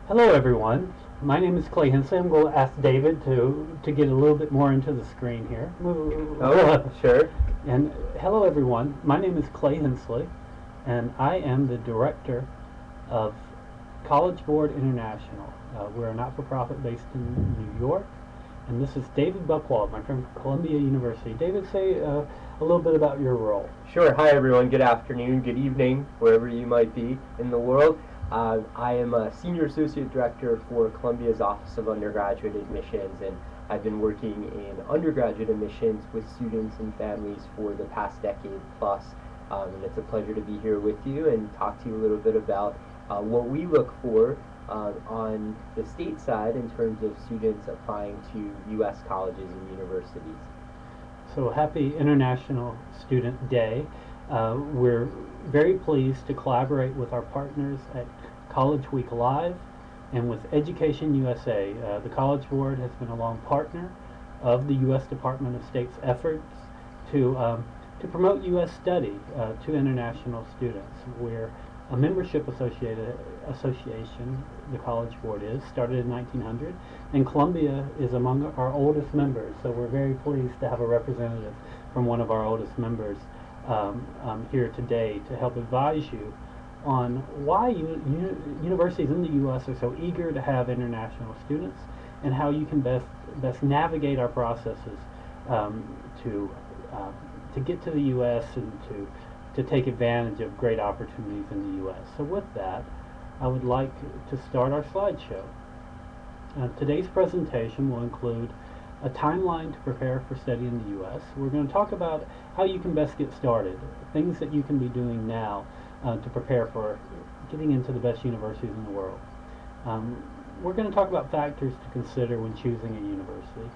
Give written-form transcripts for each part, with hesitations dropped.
Hello everyone, my name is Clay Hensley. I'm going to ask David to get a little bit more into the screen here. Oh, sure. And hello everyone, my name is Clay Hensley and I am the director of College Board International. We're a not-for-profit based in New York, and this is David Buchwald, my friend from Columbia University. David, say a little bit about your role. Sure. Hi, everyone. Good afternoon, good evening, wherever you might be in the world. I am a Senior Associate Director for Columbia's Office of Undergraduate Admissions, and I've been working in undergraduate admissions with students and families for the past decade plus. And it's a pleasure to be here with you and talk to you a little bit about what we look for on the state side in terms of students applying to U.S. colleges and universities. So happy International Student Day. We're very pleased to collaborate with our partners at College Week Live and with Education USA. The College Board has been a long partner of the U.S. Department of State's efforts to promote U.S. study to international students. We're a membership association, the College Board is, started in 1900, and Columbia is among our oldest members, so we're very pleased to have a representative from one of our oldest members here today to help advise you on why universities in the U.S. are so eager to have international students and how you can best navigate our processes to get to the U.S. and to take advantage of great opportunities in the U.S. So with that, I would like to start our slideshow. Today's presentation will include a timeline to prepare for study in the U.S. We're going to talk about how you can best get started, things that you can be doing now to prepare for getting into the best universities in the world. We're going to talk about factors to consider when choosing a university.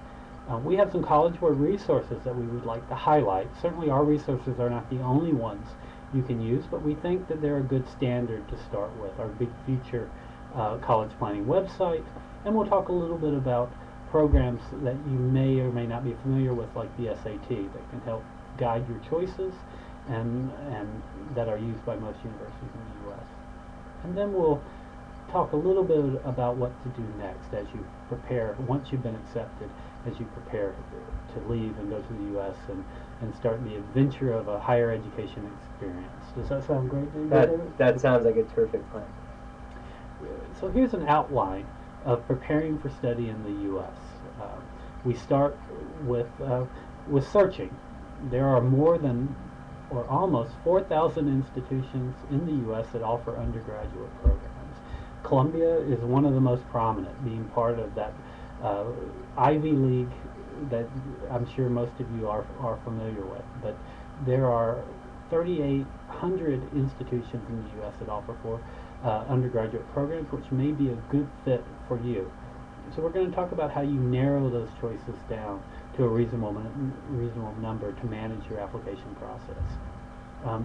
We have some College Board resources that we would like to highlight. Certainly our resources are not the only ones you can use, but we think that they're a good standard to start with. Our Big Future college planning website, and we'll talk a little bit about programs that you may or may not be familiar with, like the SAT, that can help guide your choices and that are used by most universities in the U.S. And then we'll talk a little bit about what to do next as you prepare, once you've been accepted, as you prepare to leave and go to the U.S. and start the adventure of a higher education experience. Does that sound great? That sounds like a terrific plan. So here's an outline of preparing for study in the U.S. We start with searching. There are more than, or almost 4,000 institutions in the U.S. that offer undergraduate programs. Columbia is one of the most prominent, being part of that Ivy League that I'm sure most of you are familiar with. But there are 3,800 institutions in the U.S. that offer for undergraduate programs, which may be a good fit for you. So we're going to talk about how you narrow those choices down to a reasonable number to manage your application process.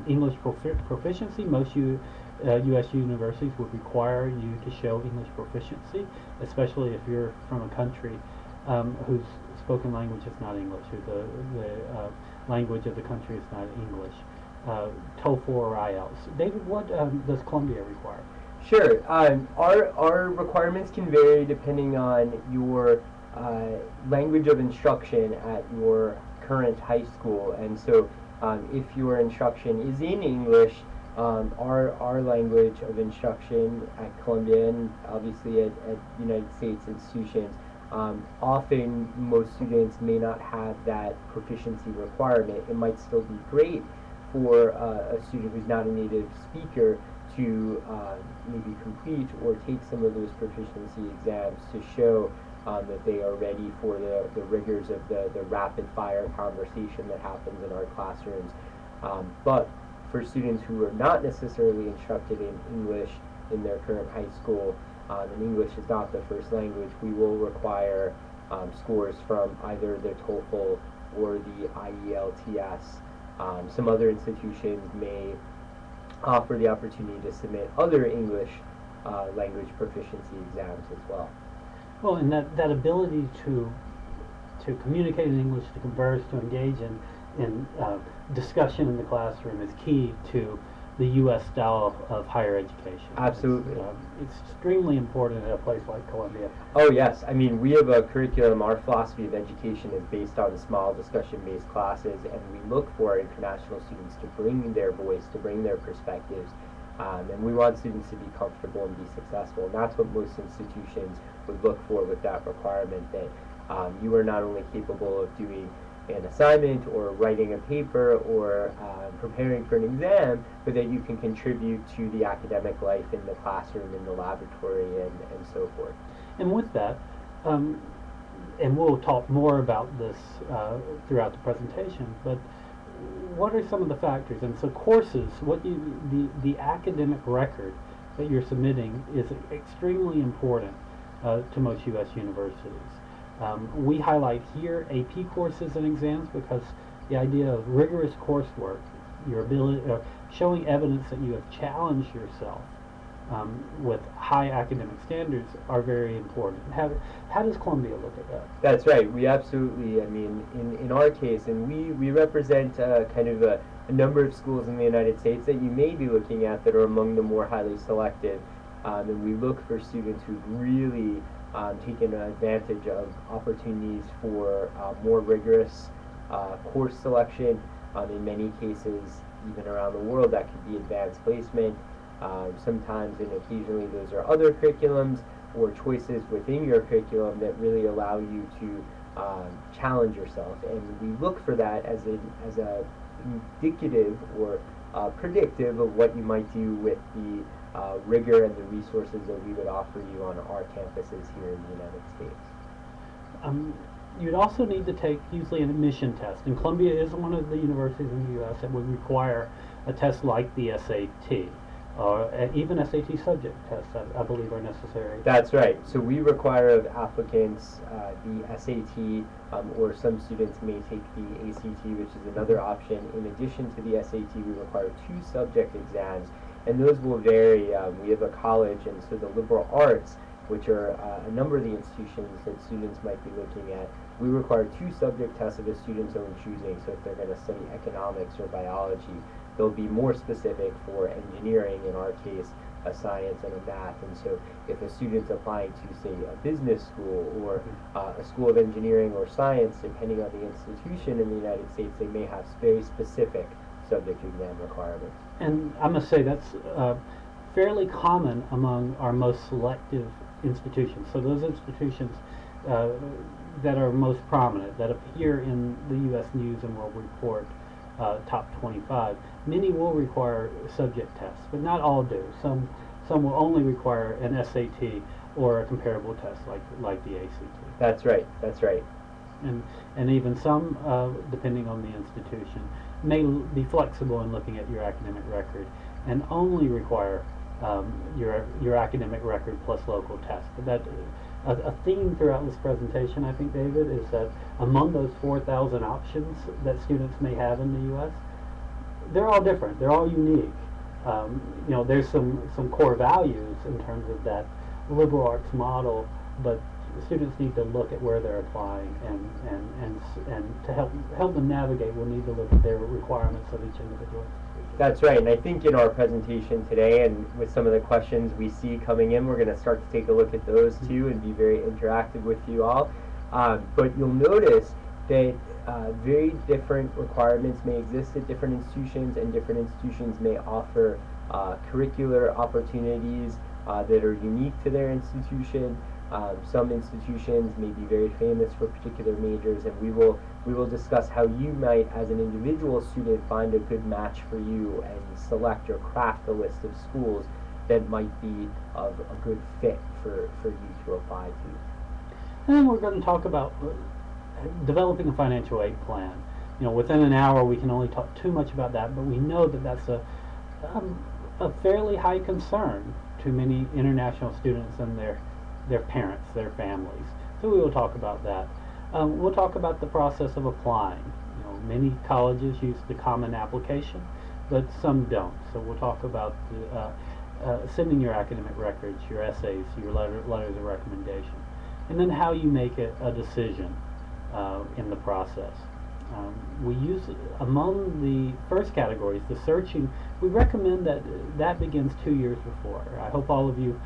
English proficiency. Most U.S. universities would require you to show English proficiency, especially if you're from a country whose spoken language is not English, or the language of the country is not English. TOEFL or IELTS. David, what does Columbia require? Sure. Our requirements can vary depending on your language of instruction at your current high school, and so if your instruction is in English, our language of instruction at Columbia and obviously at United States institutions, often most students may not have that proficiency requirement. It might still be great for a student who's not a native speaker to maybe complete or take some of those proficiency exams to show that they are ready for the rigors of the rapid fire conversation that happens in our classrooms. But for students who are not necessarily instructed in English in their current high school, and English is not the first language, we will require scores from either the TOEFL or the IELTS. Some other institutions may offer the opportunity to submit other English language proficiency exams as well. Well, and that ability to communicate in English, to converse, to engage in discussion in the classroom is key to the U.S. style of higher education. Absolutely. It's extremely important at a place like Columbia. Oh yes, I mean we have a curriculum, our philosophy of education is based on small discussion-based classes, and we look for international students to bring their voice, to bring their perspectives, and we want students to be comfortable and be successful, and that's what most institutions would look for with that requirement, that you are not only capable of doing an assignment or writing a paper or preparing for an exam, but that you can contribute to the academic life in the classroom, in the laboratory, and so forth. And with that, and we'll talk more about this throughout the presentation, but what are some of the factors? And so courses, the academic record that you're submitting is extremely important to most U.S. universities. We highlight here AP courses and exams because the idea of rigorous coursework, your ability, showing evidence that you have challenged yourself with high academic standards are very important. How does Columbia look at that? That's right. We absolutely, I mean, in our case, and we represent kind of a number of schools in the United States that you may be looking at that are among the more highly selected, and we look for students who've really taken advantage of opportunities for more rigorous course selection. In many cases, even around the world, that could be advanced placement. Sometimes and occasionally those are other curriculums or choices within your curriculum that really allow you to challenge yourself. And we look for that as a indicative or predictive of what you might do with the rigor and the resources that we would offer you on our campuses here in the United States. You'd also need to take usually an admission test, and Columbia is one of the universities in the U.S. that would require a test like the SAT. Even SAT subject tests, I believe, are necessary. That's right. So we require of applicants the SAT, or some students may take the ACT, which is another option. In addition to the SAT, we require 2 subject exams, and those will vary. We have a college, and so the liberal arts, which are a number of the institutions that students might be looking at, we require 2 subject tests of a student's own choosing. So if they're going to study economics or biology, they'll be more specific for engineering, in our case, a science and a math. And so if a student's applying to, say, a business school or a school of engineering or science, depending on the institution in the United States, they may have very specific subject exam requirements. And I must say that's fairly common among our most selective institutions. So those institutions that are most prominent, that appear in the U.S. News and World Report top 25, many will require subject tests, but not all do. Some will only require an SAT or a comparable test like the ACT. That's right. That's right. And even some, depending on the institution, may be flexible in looking at your academic record and only require your academic record plus local tests. But that a theme throughout this presentation, I think, David, is that among those 4,000 options that students may have in the U.S., they're all different. They're all unique. There's some core values in terms of that liberal arts model, but students need to look at where they're applying, and to help them navigate, we'll need to look at their requirements of each individual institution. That's right, and I think in our presentation today, and with some of the questions we see coming in, we're going to start to take a look at those too and be very interactive with you all. But you'll notice that very different requirements may exist at different institutions, and different institutions may offer curricular opportunities that are unique to their institution. Some institutions may be very famous for particular majors, and we will discuss how you might, as an individual student, find a good match for you and select or craft a list of schools that might be of a good fit for you to apply to. And then we're going to talk about developing a financial aid plan. Within an hour we can only talk too much about that, but we know that that's a fairly high concern to many international students and their parents, their families. So we will talk about that. We'll talk about the process of applying. Many colleges use the common application, but some don't. So we'll talk about sending your academic records, your essays, your letters of recommendation, and then how you make a decision in the process. We use, among the first categories, the searching, we recommend that that begins 2 years before. I hope all of you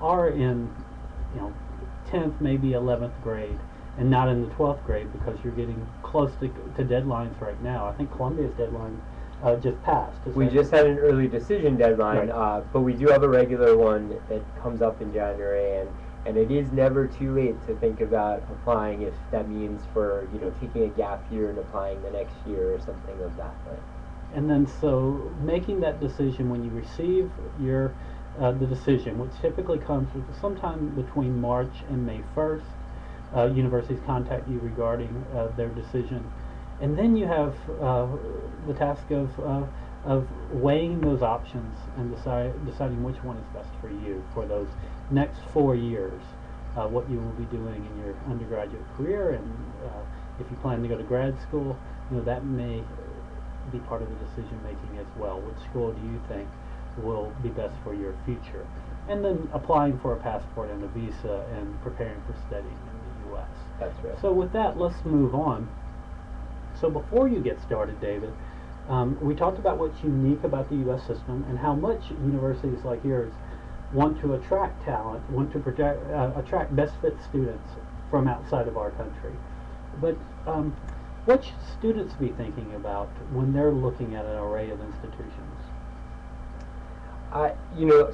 are in, 10th, maybe 11th grade, and not in the 12th grade, because you're getting close to deadlines right now. I think Columbia's deadline just passed. We just had an early decision deadline, right. but we do have a regular one that comes up in January, and it is never too late to think about applying if that means for taking a gap year and applying the next year or something of that. But and then so making that decision when you receive your the decision, which typically comes with sometime between March and May 1st, universities contact you regarding their decision, and then you have the task of weighing those options and deciding which one is best for you for those next 4 years, what you will be doing in your undergraduate career, and if you plan to go to grad school, that may be part of the decision making as well. Which school do you think will be best for your future? And then applying for a passport and a visa and preparing for studying in the U.S. that's right. So with that, let's move on. So before you get started, David, we talked about what's unique about the U.S. system and how much universities like yours want to attract talent, want to attract best fit students from outside of our country. But what should students be thinking about when they're looking at an array of institutions?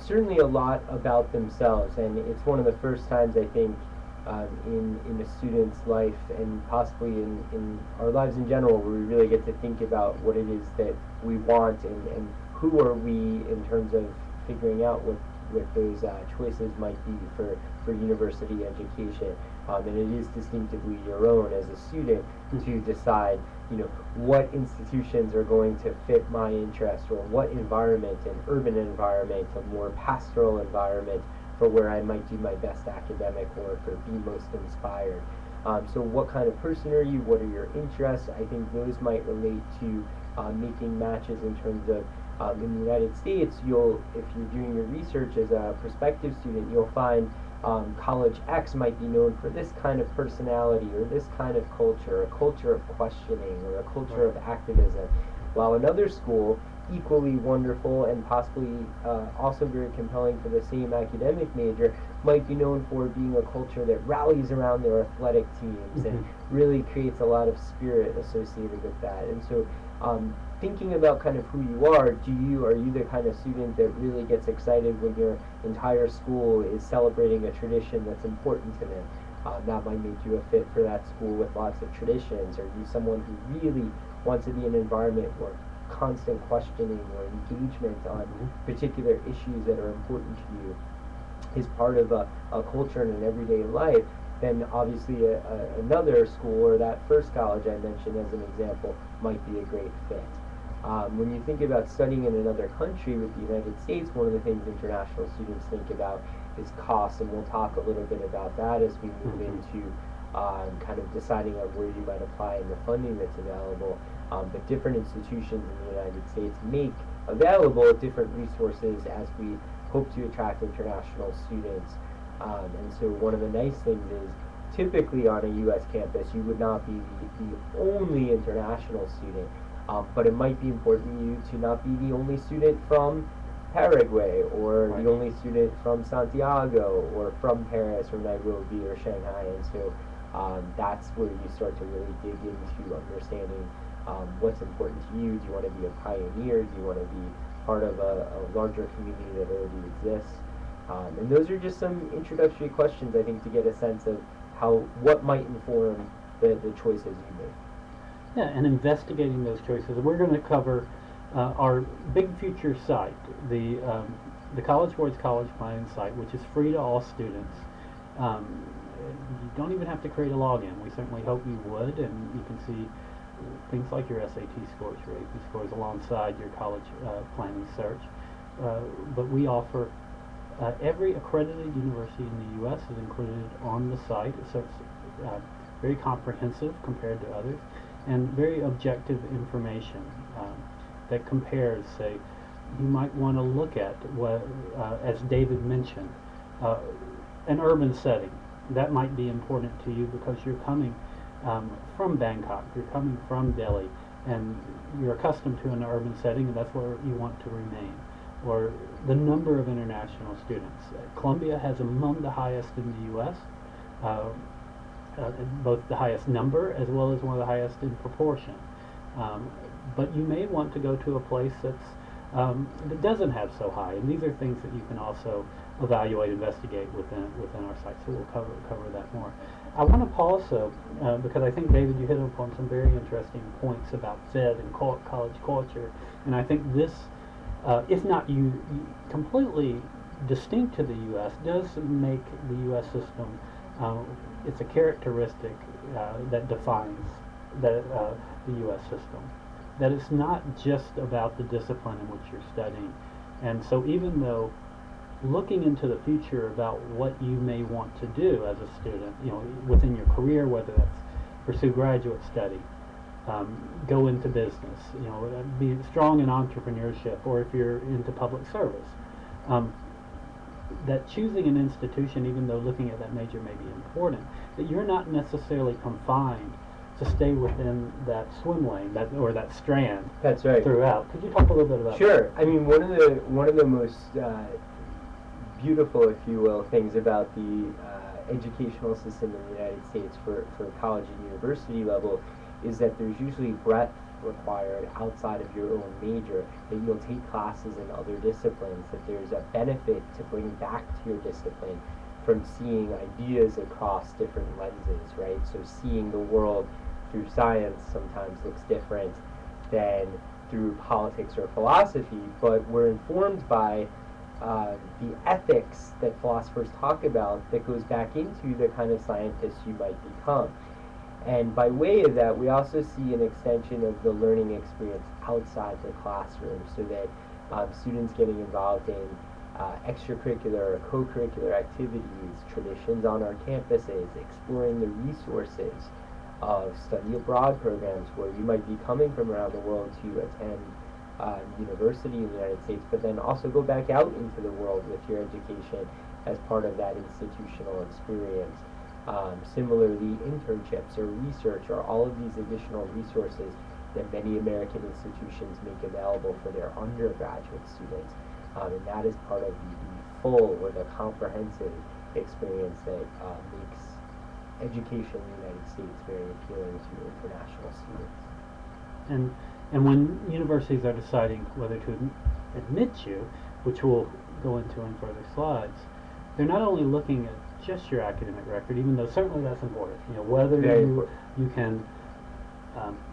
Certainly a lot about themselves, and it's one of the first times I think in a student's life, and possibly in our lives in general, where we really get to think about what it is that we want, and who are we in terms of figuring out what those choices might be for university education. And it is distinctively your own as a student to decide, what institutions are going to fit my interest, or what environment, an urban environment, a more pastoral environment, for where I might do my best academic work or be most inspired. So what kind of person are you? What are your interests? I think those might relate to making matches in terms of in the United States, if you're doing your research as a prospective student, you'll find college X might be known for this kind of personality or this kind of culture, a culture of questioning or a culture of activism, while another school, equally wonderful and possibly also very compelling for the same academic major, might be known for being a culture that rallies around their athletic teams and really creates a lot of spirit associated with that. And so thinking about kind of who you are, are you the kind of student that really gets excited when your entire school is celebrating a tradition that's important to them? That might make you a fit for that school with lots of traditions. Are you someone who really wants to be in an environment where constant questioning or engagement on particular issues that are important to you is part of a culture and an everyday life? Then obviously another school, or that first college I mentioned as an example, might be a great fit. When you think about studying in another country with the United States, one of the things international students think about is cost, and we'll talk a little bit about that as we move into kind of deciding on where you might apply and the funding that's available. But different institutions in the United States make available different resources as we hope to attract international students. And so one of the nice things is, typically on a U.S. campus, you would not be the only international student, but it might be important to you to not be the only student from Paraguay, or the only student from Santiago, or from Paris, or Nairobi, or Shanghai. And so that's where you start to really dig into understanding what's important to you. Do you want to be a pioneer? Do you want to be part of a larger community that already exists? And those are just some introductory questions, I think, to get a sense of what might inform the choices you make. Yeah, and investigating those choices. We're going to cover our Big Future site, the College Board's college planning site, which is free to all students. You don't even have to create a login. We certainly hope you would, and you can see things like your SAT scores, your AP scores, alongside your college planning search. But we offer every accredited university in the U.S. is included on the site, so it's very comprehensive compared to others, and very objective information that compares, say, you might want to look at what, as David mentioned, an urban setting. That might be important to you because you're coming from Bangkok, you're coming from Delhi, and you're accustomed to an urban setting, and that's where you want to remain. Or the number of international students. Colombia has among the highest in the U.S., uh, both the highest number as well as one of the highest in proportion. But you may want to go to a place that doesn't have so high, and these are things that you can also evaluate, investigate within our site. So we'll cover that more. I want to pause though, because I think, David, you hit upon some very interesting points about Fed and college culture, and I think this, if not completely distinct to the U.S., does make the U.S. system. It's a characteristic that defines the U.S. system. That it's not just about the discipline in which you're studying. And so even though looking into the future about what you may want to do as a student, within your career, whether that's pursue graduate study, go into business, be strong in entrepreneurship, or if you're into public service, that choosing an institution, even though looking at that major may be important, that you're not necessarily confined to stay within that swim lane, or that strand. That's right. Throughout. Could you talk a little bit about that? Sure. I mean, one of the most beautiful, if you will, things about the educational system in the United States for college and university level is that there's usually breadth required outside of your own major, that you'll take classes in other disciplines, that there's a benefit to bring back to your discipline from seeing ideas across different lenses, right? So seeing the world through science sometimes looks different than through politics or philosophy, but we're informed by the ethics that philosophers talk about that goes back into the kind of scientists you might become. And by way of that, we also see an extension of the learning experience outside the classroom, so that students getting involved in extracurricular or co-curricular activities, traditions on our campuses, exploring the resources of study abroad programs where you might be coming from around the world to attend university in the United States, but then also go back out into the world with your education as part of that institutional experience. Similarly, internships or research or all of these additional resources that many American institutions make available for their undergraduate students. And that is part of the full or the comprehensive experience that makes education in the United States very appealing to international students. And when universities are deciding whether to admit you, which we'll go into in further slides, they're not only looking at just your academic record, even though certainly that's important. Whether you can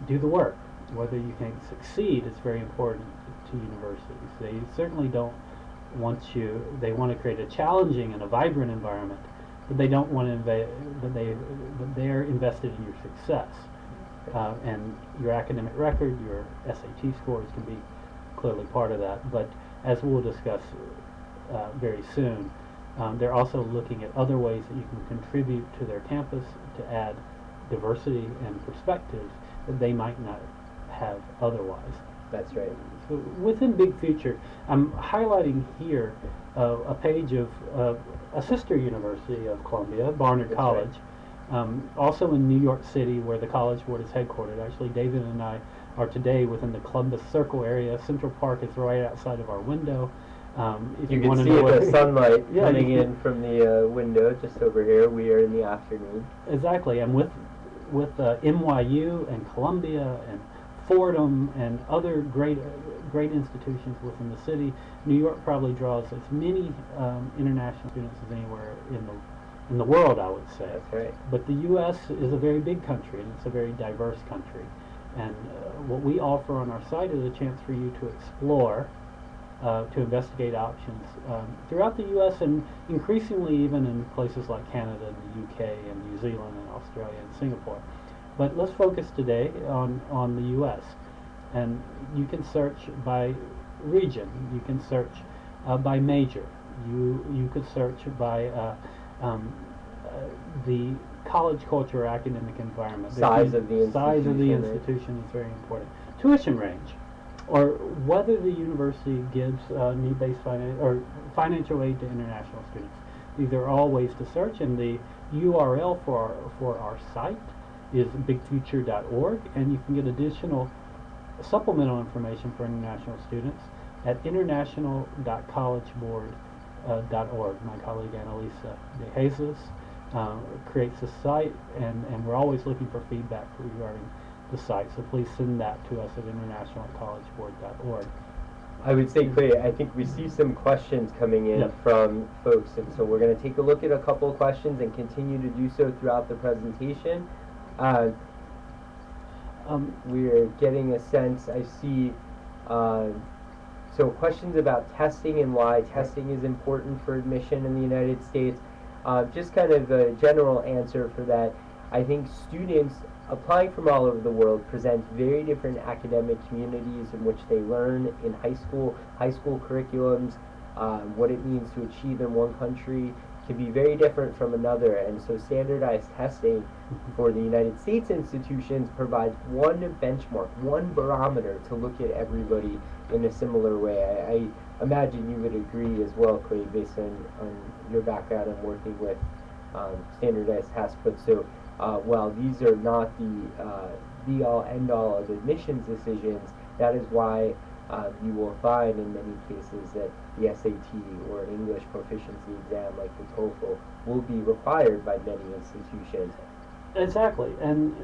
do the work, whether you can succeed is very important to universities. They certainly don't want you. They want to create a challenging and a vibrant environment, but they don't want to but they're invested in your success. And your academic record, your SAT scores can be clearly part of that. But as we'll discuss very soon, they're also looking at other ways that you can contribute to their campus to add diversity and perspectives that they might not have otherwise. That's right. So within Big Future, I'm highlighting here a page of a sister university of Columbia, Barnard College. Right. Also in New York City, where the College Board is headquartered. Actually, David and I are today within the Columbus Circle area. Central Park is right outside of our window. If you can see the sunlight coming in from the window just over here. We are in the afternoon. Exactly, and with NYU and Columbia and Fordham and other great institutions within the city, New York probably draws as many international students as anywhere in the world, I would say. That's right. But the U.S. is a very big country, and it's a very diverse country. And what we offer on our site is a chance for you to explore, to investigate options throughout the U.S. and increasingly even in places like Canada and the U.K. and New Zealand and Australia and Singapore. But let's focus today on the U.S. And you can search by region. You can search by major. You could search by the college culture or academic environment. Size of the institution is very important. Tuition range, or whether the university gives need-based financial aid to international students. These are all ways to search, and the URL for our site is bigfuture.org, and you can get additional supplemental information for international students at international.collegeboard.org. My colleague Annalisa De Jesus creates a site, and we're always looking for feedback regarding the site, so please send that to us at international.collegeboard.org. I would say, Clay, I think we see some questions coming in Yep. from folks, and so we're going to take a look at a couple of questions and continue to do so throughout the presentation. We're getting a sense, I see, so questions about testing and why testing is important for admission in the United States. Just kind of a general answer for that, I think students applying from all over the world present very different academic communities in which they learn in high school curriculums, what it means to achieve in one country can be very different from another, and so standardized testing for the United States institutions provides one benchmark, one barometer to look at everybody in a similar way. I imagine you would agree as well, Clay, based on your background and working with standardized tests, but so while these are not the be-all, end-all of admissions decisions, that is why you will find in many cases that the SAT or an English proficiency exam like the TOEFL will be required by many institutions. Exactly, and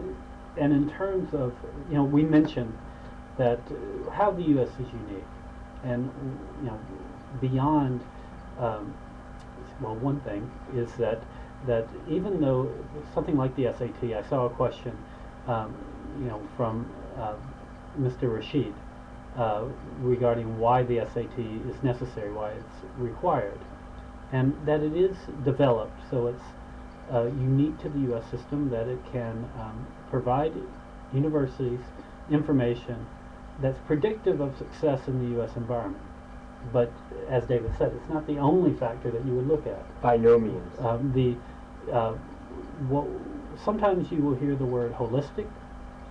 in terms of, we mentioned that how the U.S. is unique, and beyond, one thing is that even though something like the SAT, I saw a question, from Mr. Rashid regarding why the SAT is necessary, why it's required, and that it is developed so it's unique to the U.S. system, that it can provide universities information that's predictive of success in the U.S. environment. But as David said, it's not the only factor that you would look at. By no means. Sometimes you will hear the word holistic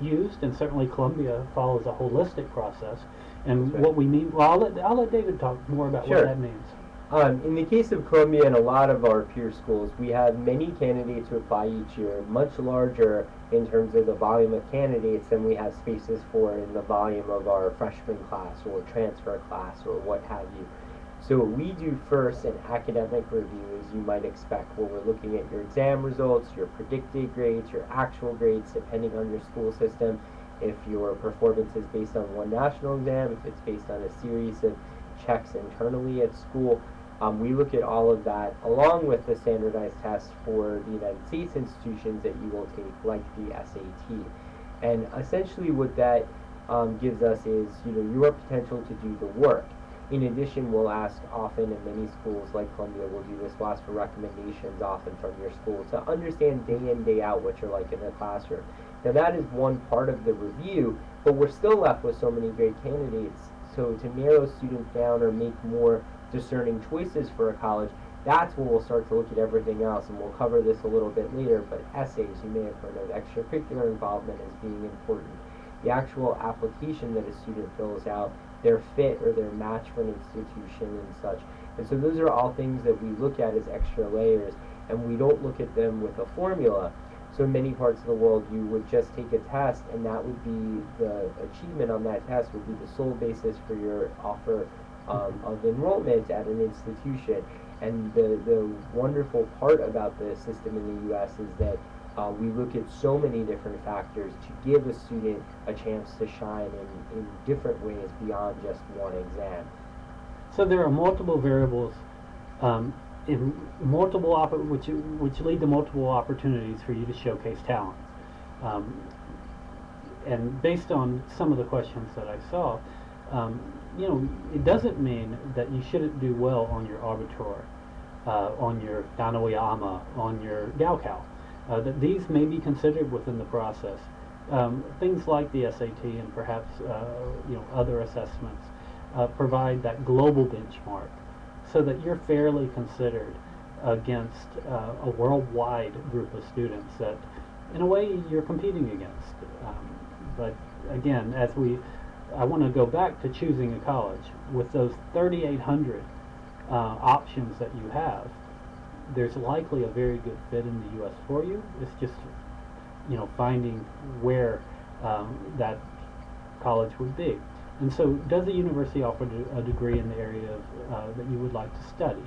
used, and certainly Colombia follows a holistic process. And right. What we mean, well, I'll let David talk more about Sure. what that means. In the case of Colombia and a lot of our peer schools, we have many candidates who apply each year, much larger in terms of the volume of candidates than we have spaces for in the volume of our freshman class or transfer class or what have you. So we do first an academic review, as you might expect, where we're looking at your exam results, your predicted grades, your actual grades, depending on your school system. If your performance is based on one national exam, if it's based on a series of checks internally at school, we look at all of that along with the standardized tests for the United States institutions that you will take, like the SAT. And essentially what that gives us is, your potential to do the work. In addition, we'll ask often, in many schools like Columbia will do this, we'll ask for recommendations often from your school to understand day in, day out what you're like in the classroom. Now that is one part of the review, but we're still left with so many great candidates. So to narrow students down or make more discerning choices for a college, that's when we'll start to look at everything else, and we'll cover this a little bit later, but essays, you may have heard of extracurricular involvement as being important. The actual application that a student fills out, their fit or their match for an institution and such. And so those are all things that we look at as extra layers, and we don't look at them with a formula. So in many parts of the world, you would just take a test, and that would be the achievement on that test would be the sole basis for your offer of enrollment at an institution. And the wonderful part about the system in the U.S. is that we look at so many different factors to give a student a chance to shine in different ways beyond just one exam. So there are multiple variables, which lead to multiple opportunities for you to showcase talent. And based on some of the questions that I saw, it doesn't mean that you shouldn't do well on your arbiter, on your Danawyama, on your Gaokao. That these may be considered within the process. Things like the SAT and perhaps other assessments provide that global benchmark, so that you're fairly considered against a worldwide group of students that, in a way, you're competing against. But again, I want to go back to choosing a college. With those 3,800 options that you have, there's likely a very good fit in the U.S. for you. It's just finding where that college would be. And so, does the university offer a degree in the area that you would like to study,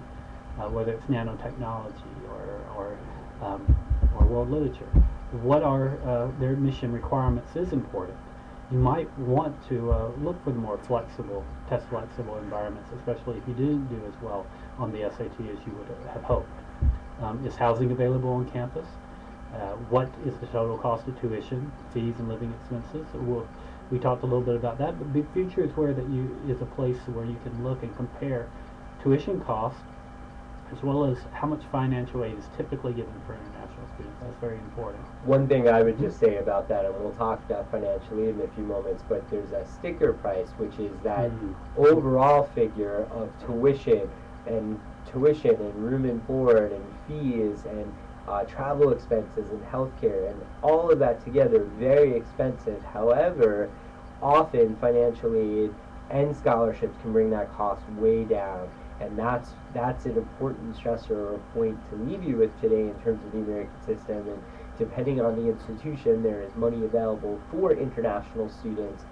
whether it's nanotechnology or world literature? What are their admission requirements is important. You might want to look for the more flexible, test-flexible environments, especially if you didn't do as well on the SAT as you would have hoped. Is housing available on campus? What is the total cost of tuition, fees, and living expenses? We talked a little bit about that, but Big Future is where is a place where you can look and compare tuition costs as well as how much financial aid is typically given for international students. That's very important. One thing I would just say about that, and we'll talk about financial aid in a few moments, but there's a sticker price, which is that overall figure of tuition and room and board and fees and travel expenses and healthcare and all of that together, very expensive. However, often financial aid and scholarships can bring that cost way down, and that's an important stressor or a point to leave you with today in terms of the American system. And depending on the institution, there is money available for international students.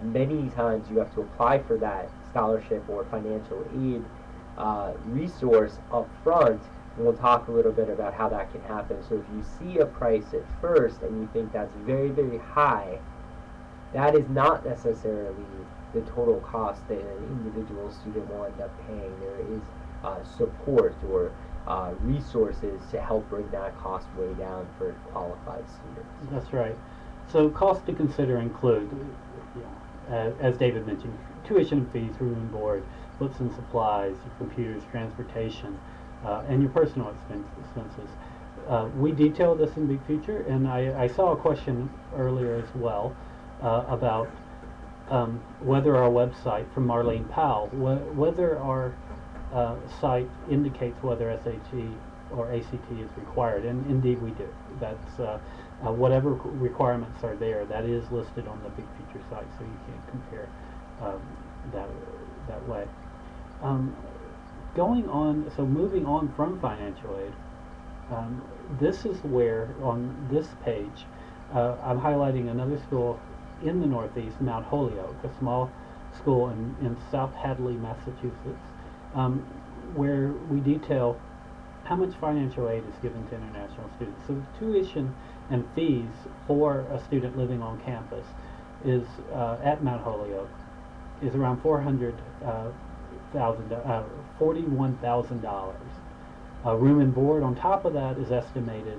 Many times you have to apply for that scholarship or financial aid resource up front, and we'll talk a little bit about how that can happen. So if you see a price at first and you think that's very, very high, that is not necessarily the total cost that an individual student will end up paying. There is support or resources to help bring that cost way down for qualified students. That's right. So costs to consider include, as David mentioned, tuition fees, room and board, books and supplies, your computers, transportation, and your personal expenses. We detail this in Big Future, and I saw a question earlier as well about whether our website, from Marlene Powell, whether our site indicates whether SAT or ACT is required, and indeed we do. That's whatever requirements are there, that is listed on the Big Future site, so you can compare that way. Moving on from financial aid, this is where, on this page, I'm highlighting another school in the Northeast, Mount Holyoke, a small school in South Hadley, Massachusetts, where we detail how much financial aid is given to international students. So the tuition and fees for a student living on campus is at Mount Holyoke is around $41,000. Room and board on top of that is estimated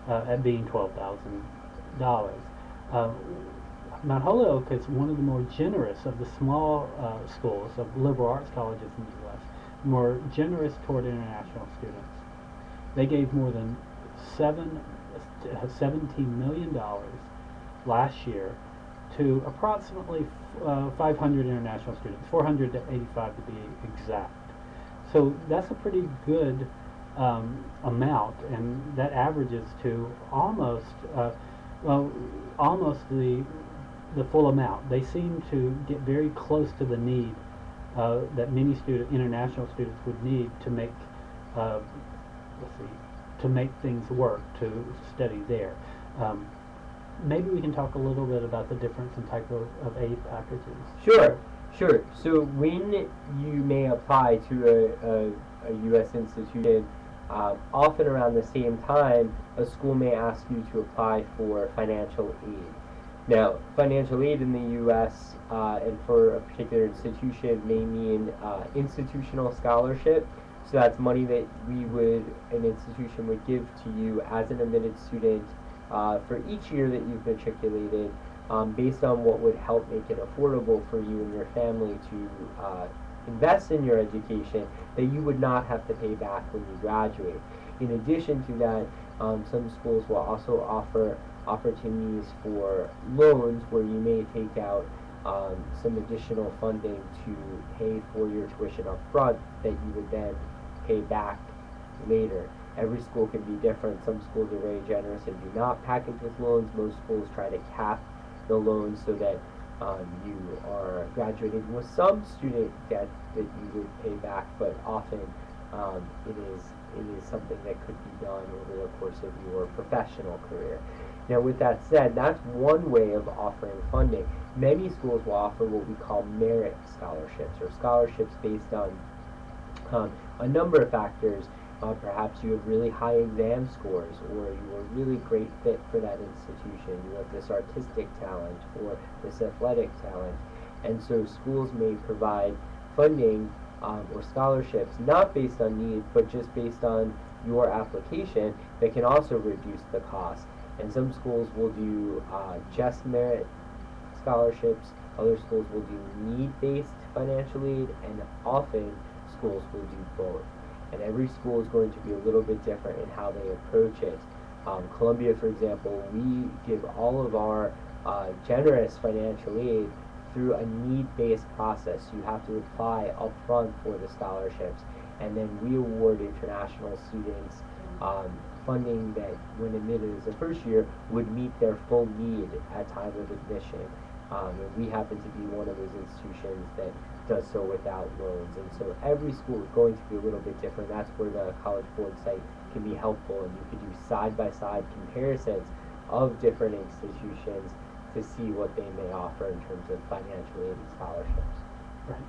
at being $12,000. Mount Holyoke is one of the more generous of the small schools of liberal arts colleges in the U.S., more generous toward international students. They gave more than $17 million last year to approximately 500 international students, 485 to be exact. So that's a pretty good amount, and that averages to almost the full amount. They seem to get very close to the need that many international students would need to make things work, to study there. Maybe we can talk a little bit about the difference in type of aid packages. Sure. So when you may apply to a U.S. institution, often around the same time, a school may ask you to apply for financial aid. Now, financial aid in the U.S. And for a particular institution may mean institutional scholarship. So that's money that an institution would give to you as an admitted student for each year that you've matriculated, based on what would help make it affordable for you and your family to invest in your education that you would not have to pay back when you graduate. In addition to that, some schools will also offer opportunities for loans where you may take out some additional funding to pay for your tuition up front that you would then pay back later. Every school can be different. Some schools are very generous and do not package with loans. Most schools try to cap the loans so that you are graduating with some student debt that you would pay back, but often it is something that could be done over the course of your professional career. Now, with that said, that's one way of offering funding. Many schools will offer what we call merit scholarships, or scholarships based on a number of factors. Perhaps you have really high exam scores, or you are a really great fit for that institution. You have this artistic talent or this athletic talent. And so schools may provide funding or scholarships not based on need, but just based on your application that can also reduce the cost. And some schools will do just merit scholarships, other schools will do need-based financial aid, and often schools will do both. And every school is going to be a little bit different in how they approach it. Colombia, for example, we give all of our generous financial aid through a need-based process. You have to apply upfront for the scholarships, and then we award international students funding that, when admitted as a first year, would meet their full need at time of admission. And we happen to be one of those institutions that does so without loans. And so every school is going to be a little bit different. That's where the College Board site can be helpful, and you could do side-by-side comparisons of different institutions to see what they may offer in terms of financial aid and scholarships. Right.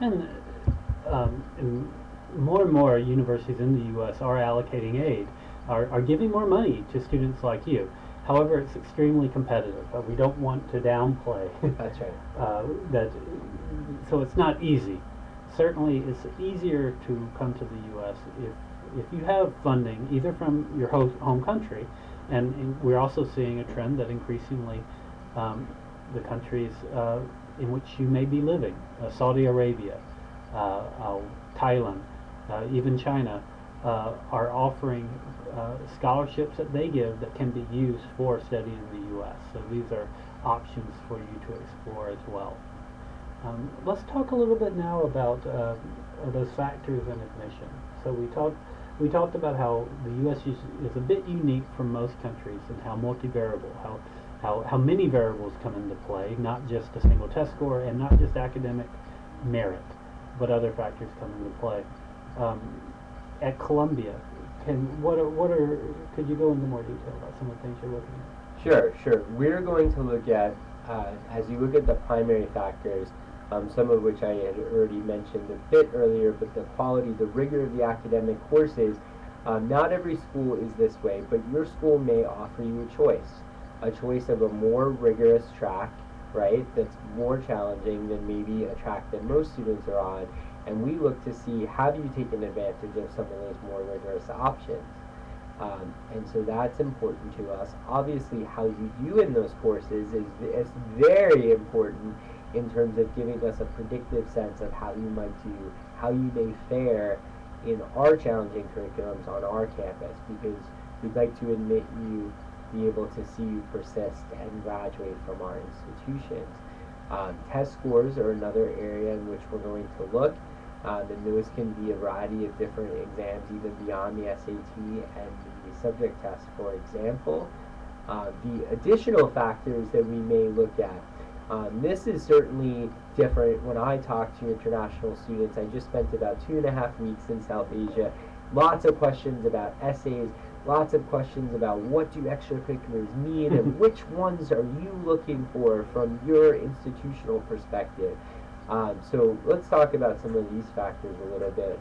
And more and more universities in the U.S. are allocating aid, are giving more money to students like you. However, it's extremely competitive. We don't want to downplay That's right. that. So it's not easy. Certainly, it's easier to come to the U.S. if you have funding either from your home country, and we're also seeing a trend that increasingly the countries in which you may be living, Saudi Arabia, Thailand, even China, are offering scholarships that they give that can be used for study in the U.S. So these are options for you to explore as well. Let's talk a little bit now about those factors in admission. So we talked about how the U.S. is a bit unique from most countries, and how multivariable, how many variables come into play, not just a single test score and not just academic merit, but other factors come into play. At Columbia, could you go into more detail about some of the things you're looking at? Sure. We're going to look at, as you look at the primary factors, some of which I had already mentioned a bit earlier, but the quality, the rigor of the academic courses, not every school is this way, but your school may offer you a choice of a more rigorous track, right, that's more challenging than maybe a track that most students are on, and we look to see, have you taken advantage of some of those more rigorous options? And so that's important to us. Obviously, how you do in those courses is very important in terms of giving us a predictive sense of how you might do, how you may fare in our challenging curriculums on our campus, because we'd like to admit you, be able to see you persist and graduate from our institutions. Test scores are another area in which we're going to look. And those can be a variety of different exams, even beyond the SAT and the subject test, for example. The additional factors that we may look at, this is certainly different. When I talk to international students, I just spent about 2.5 weeks in South Asia. Lots of questions about essays, lots of questions about what do extracurriculars mean and which ones are you looking for from your institutional perspective. So let's talk about some of these factors a little bit.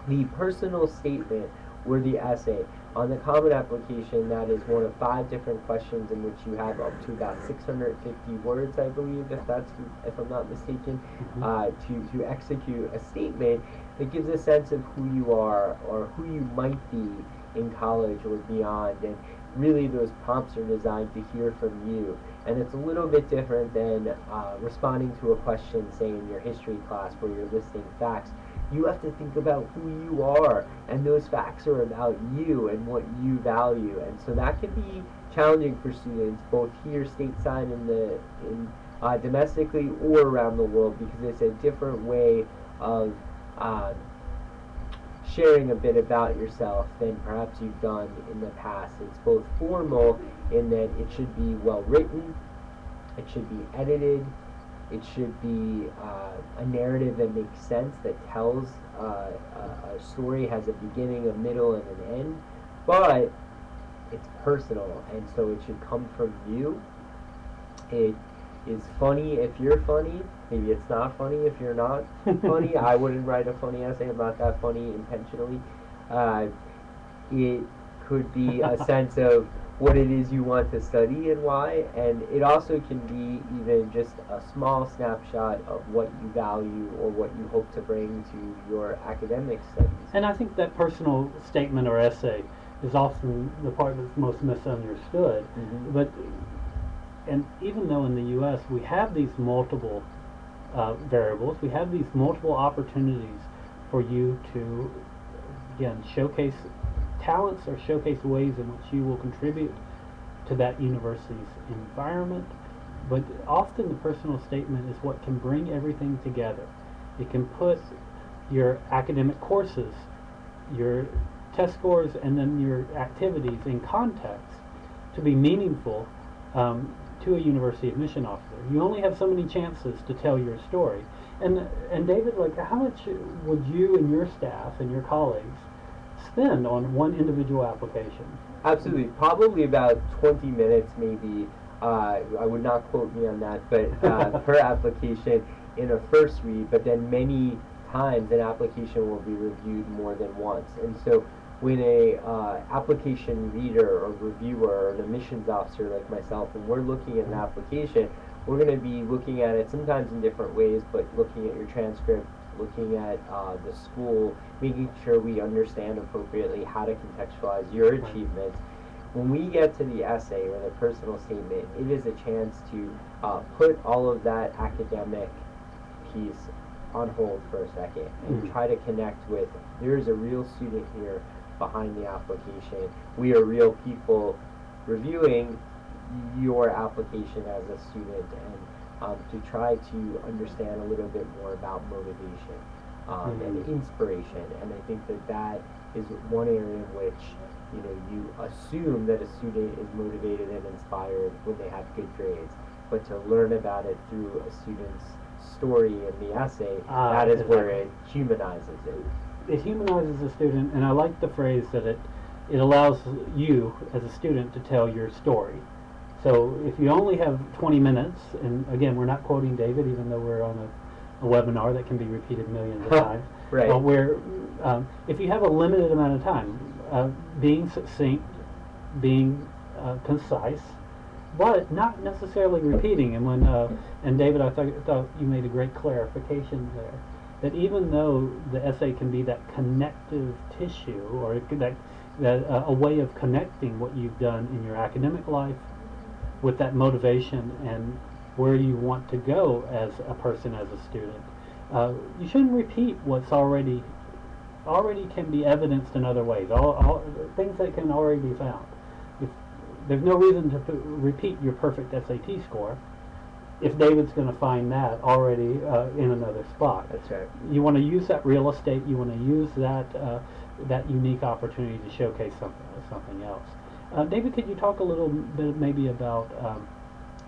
The personal statement or the essay. On the Common Application, that is one of 5 different questions in which you have up to about 650 words, I believe, if I'm not mistaken, to execute a statement that gives a sense of who you are or who you might be in college or beyond. And really those prompts are designed to hear from you. And it's a little bit different than responding to a question, say, in your history class where you're listing facts. You have to think about who you are, and those facts are about you and what you value. And so that can be challenging for students, both here stateside and domestically or around the world, because it's a different way of sharing a bit about yourself than perhaps you've done in the past. It's both formal in that it should be well written, it should be edited, it should be a narrative that makes sense, that tells a story, has a beginning, a middle, and an end. But it's personal, and so it should come from you. It is funny if you're funny. Maybe it's not funny if you're not funny. I wouldn't write a funny essay. I'm not that funny intentionally. It could be a sense of what it is you want to study and why, and it also can be even just a small snapshot of what you value or what you hope to bring to your academic studies. And I think that personal statement or essay is often the part that's most misunderstood. Mm-hmm. But and even though in the U.S. we have these multiple variables, we have these multiple opportunities for you to, again, showcase talents or showcase ways in which you will contribute to that university's environment. But often the personal statement is what can bring everything together. It can put your academic courses, your test scores, and then your activities in context to be meaningful to a university admission officer. You only have so many chances to tell your story. And David, like, how much would you and your staff and your colleagues spend on one individual application? Absolutely, probably about 20 minutes maybe. I would not quote me on that, but per application in a first read, but then many times an application will be reviewed more than once. And so when a application reader or reviewer or an admissions officer like myself, when we're looking at an application, we're going to be looking at it sometimes in different ways, but looking at your transcript, looking at the school, making sure we understand appropriately how to contextualize your achievements. When we get to the essay or the personal statement, it is a chance to put all of that academic piece on hold for a second and try to connect with, there's a real student here behind the application. We are real people reviewing your application as a student, and to try to understand a little bit more about motivation and inspiration. And I think that that is one area in which you assume that a student is motivated and inspired when they have good grades, but to learn about it through a student's story in the essay, that is where it humanizes it. It humanizes the student, and I like the phrase that it allows you as a student to tell your story. So if you only have 20 minutes, and again, we're not quoting David, even though we're on a webinar that can be repeated millions of times. Right. If you have a limited amount of time, being succinct, being concise, but not necessarily repeating. And when and David, I thought you made a great clarification there, that even though the essay can be that connective tissue, or a way of connecting what you've done in your academic life with that motivation and where you want to go as a person, as a student, you shouldn't repeat what's already can be evidenced in other ways. All things that can already be found. There's no reason to repeat your perfect SAT score if David's going to find that already in another spot. That's right. You want to use that real estate. You want to use that unique opportunity to showcase something else. David, could you talk a little bit maybe about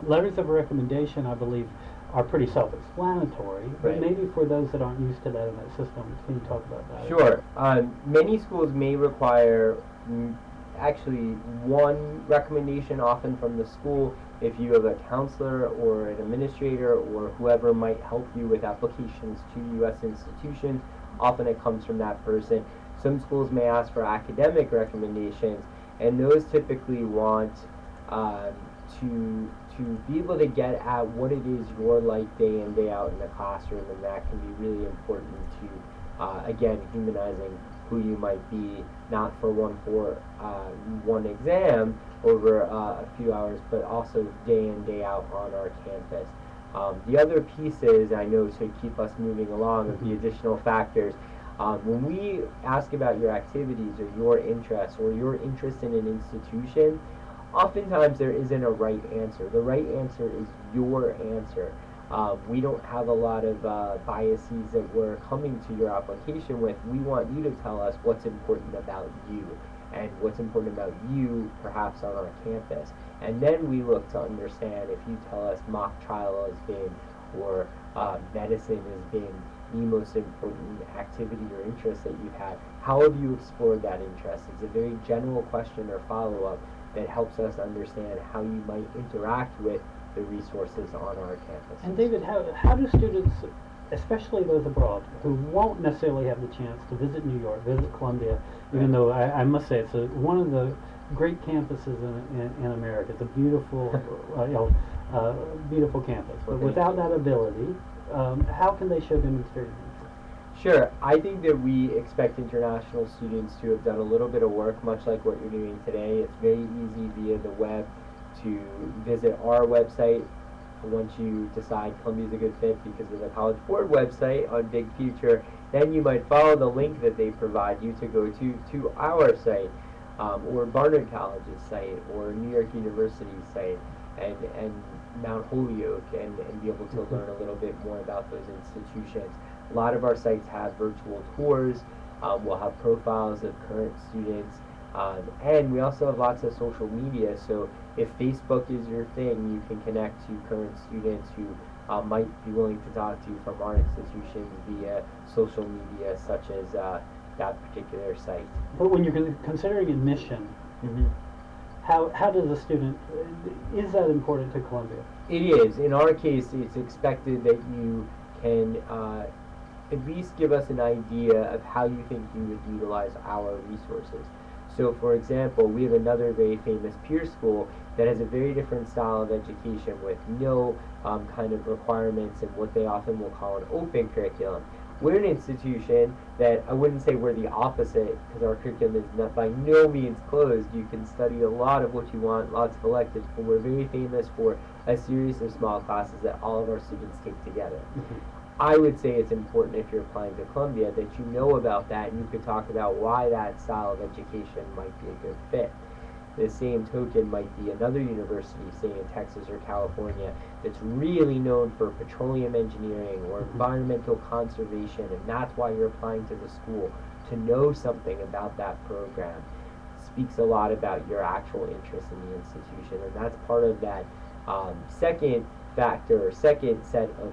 letters of recommendation? I believe are pretty self-explanatory, but Right. maybe for those that aren't used to that in that system, can you talk about that? Sure. Many schools may require actually one recommendation, often from the school. If you have a counselor or an administrator or whoever might help you with applications to U.S. institutions, often it comes from that person. Some schools may ask for academic recommendations, and those typically want to be able to get at what it is you're like day in, day out in the classroom, and that can be really important to, again, humanizing who you might be, not for one exam over a few hours, but also day in, day out on our campus. The other pieces, I know, to keep us moving along, of the additional factors, when we ask about your activities or your interests or your interest in an institution, oftentimes there isn't a right answer. The right answer is your answer. We don't have a lot of biases that we're coming to your application with. We want you to tell us what's important about you and what's important about you perhaps on our campus. And then we look to understand if you tell us mock trial has been or medicine has been the most important activity or interest that you've had. How have you explored that interest? It's a very general question or follow-up that helps us understand how you might interact with the resources on our campus. And David, how do students, especially those abroad, who won't necessarily have the chance to visit New York, visit Columbia, even though I must say it's one of the great campuses in America. It's a beautiful, beautiful campus. But without that ability, how can they show demonstrated interest? Sure. I think that we expect international students to have done a little bit of work, much like what you're doing today. It's very easy via the web to visit our website once you decide Columbia's a good fit because of the College Board website on Big Future. Then you might follow the link that they provide you to go to our site, or Barnard College's site, or New York University's site, and Mount Holyoke, and be able to learn a little bit more about those institutions. A lot of our sites have virtual tours. We'll have profiles of current students, and we also have lots of social media. So if Facebook is your thing, you can connect to current students who might be willing to talk to you from our institutions via social media, such as that particular site. But when you're considering admission, how does a student, is that important to Columbia? It is. In our case, it's expected that you can at least give us an idea of how you think you would utilize our resources. So, for example, we have another very famous peer school that has a very different style of education with no kind of requirements and what they often will call an open curriculum. We're an institution that I wouldn't say we're the opposite, because our curriculum is not by no means closed. You can study a lot of what you want, lots of electives, but we're very famous for a series of small classes that all of our students take together. I would say it's important, if you're applying to Columbia, that you know about that and you could talk about why that style of education might be a good fit. The same token might be another university, say in Texas or California, that's really known for petroleum engineering or environmental conservation, and that's why you're applying to the school. To know something about that program speaks a lot about your actual interest in the institution, and that's part of that second factor, or second set of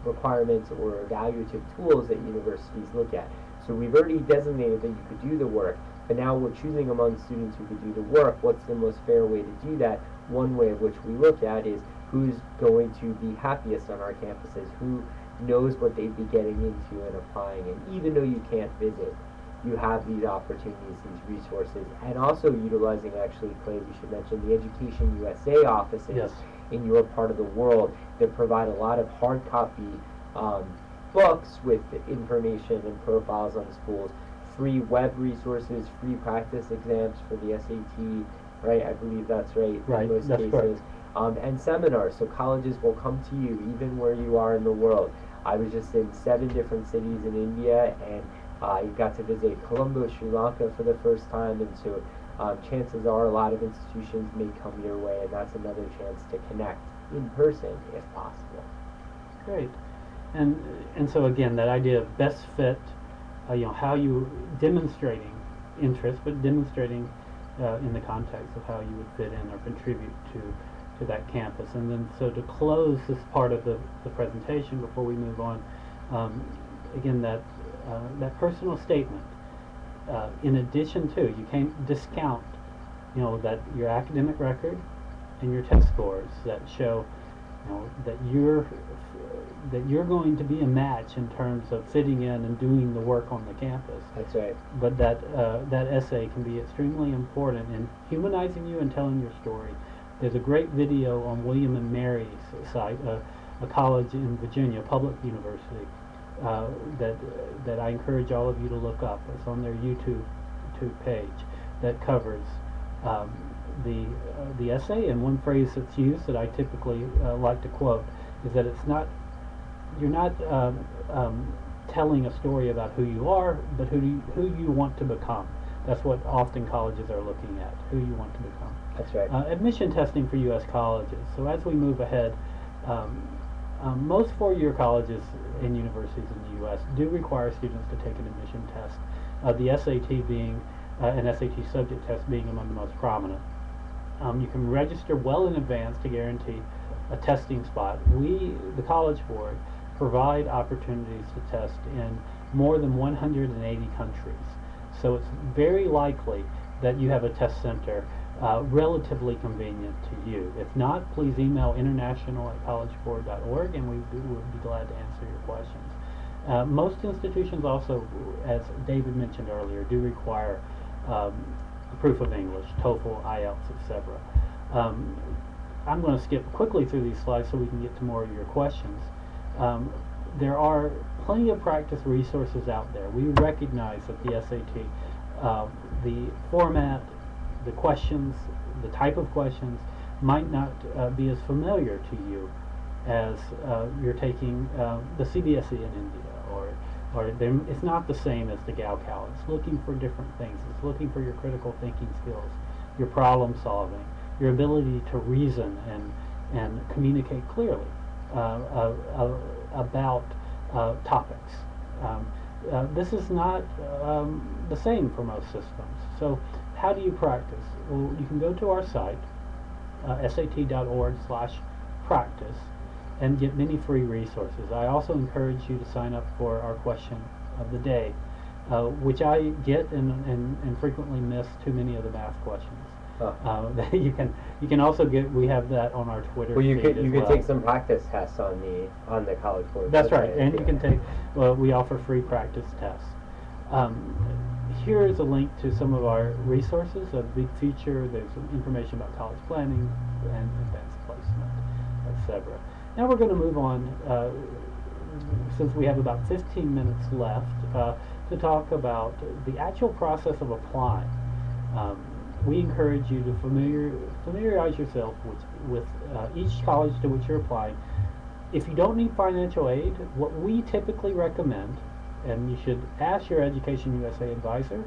requirements or evaluative tools that universities look at. So we've already designated that you could do the work, but now we're choosing among students who could do the work. What's the most fair way to do that? One way of which we look at is who's going to be happiest on our campuses, who knows what they'd be getting into and applying. And even though you can't visit, you have these opportunities, these resources, and also utilizing, actually, Clay, we should mention the Education USA offices in your part of the world that provide a lot of hard copy books with information and profiles on schools, free web resources, free practice exams for the SAT, right? I believe that's right, in most cases. And seminars, so colleges will come to you even where you are in the world. I was just in 7 different cities in India, and I got to visit Colombo, Sri Lanka for the first time, and so chances are a lot of institutions may come your way, and that's another chance to connect in person if possible. Great. And so again, that idea of best fit, how you demonstrating interest, but demonstrating in the context of how you would fit in or contribute to that campus. And then so to close this part of the presentation before we move on, again, that personal statement, in addition to, you can't discount, that your academic record and your test scores that show, that you're going to be a match in terms of fitting in and doing the work on the campus. That's right. But that essay can be extremely important in humanizing you and telling your story. There's a great video on William and Mary's site, a college in Virginia, public university, that I encourage all of you to look up. It's on their YouTube page that covers the essay. And one phrase that's used that I typically like to quote is that you're not telling a story about who you are, but who you want to become. That's what often colleges are looking at, who you want to become. That's right. Admission testing for U.S. colleges. So as we move ahead, most four-year colleges and universities in the U.S. do require students to take an admission test, the SAT being, an SAT subject test being among the most prominent. You can register well in advance to guarantee a testing spot. We, the College Board, provide opportunities to test in more than 180 countries. So it's very likely that you have a test center relatively convenient to you. If not, please email international@collegeboard.org and we would be glad to answer your questions. Most institutions also, as David mentioned earlier, do require proof of English, TOEFL, IELTS, etc. I'm going to skip quickly through these slides so we can get to more of your questions. There are plenty of practice resources out there. We recognize that the SAT, the format, the questions, the type of questions might not be as familiar to you as you're taking the CBSE in India, or it's not the same as the Gaokao. It's looking for different things. It's looking for your critical thinking skills, your problem solving, your ability to reason and communicate clearly about topics. This is not the same for most systems. So how do you practice? Well, you can go to our site, sat.org/practice, and get many free resources. I also encourage you to sign up for our question of the day, which I get and frequently miss too many of the math questions. You can also get. We have that on our Twitter. Well, you feed could as well. take some practice tests on the College Board. That's right, and you can take. Well, we offer free practice tests. Here is a link to some of our resources. A big feature. There's some information about college planning and advanced placement, etc. Now we're going to move on, since we have about 15 minutes left, to talk about the actual process of applying. We encourage you to familiarize yourself with each college to which you're applying. If you don't need financial aid, what we typically recommend, and you should ask your Education USA advisor,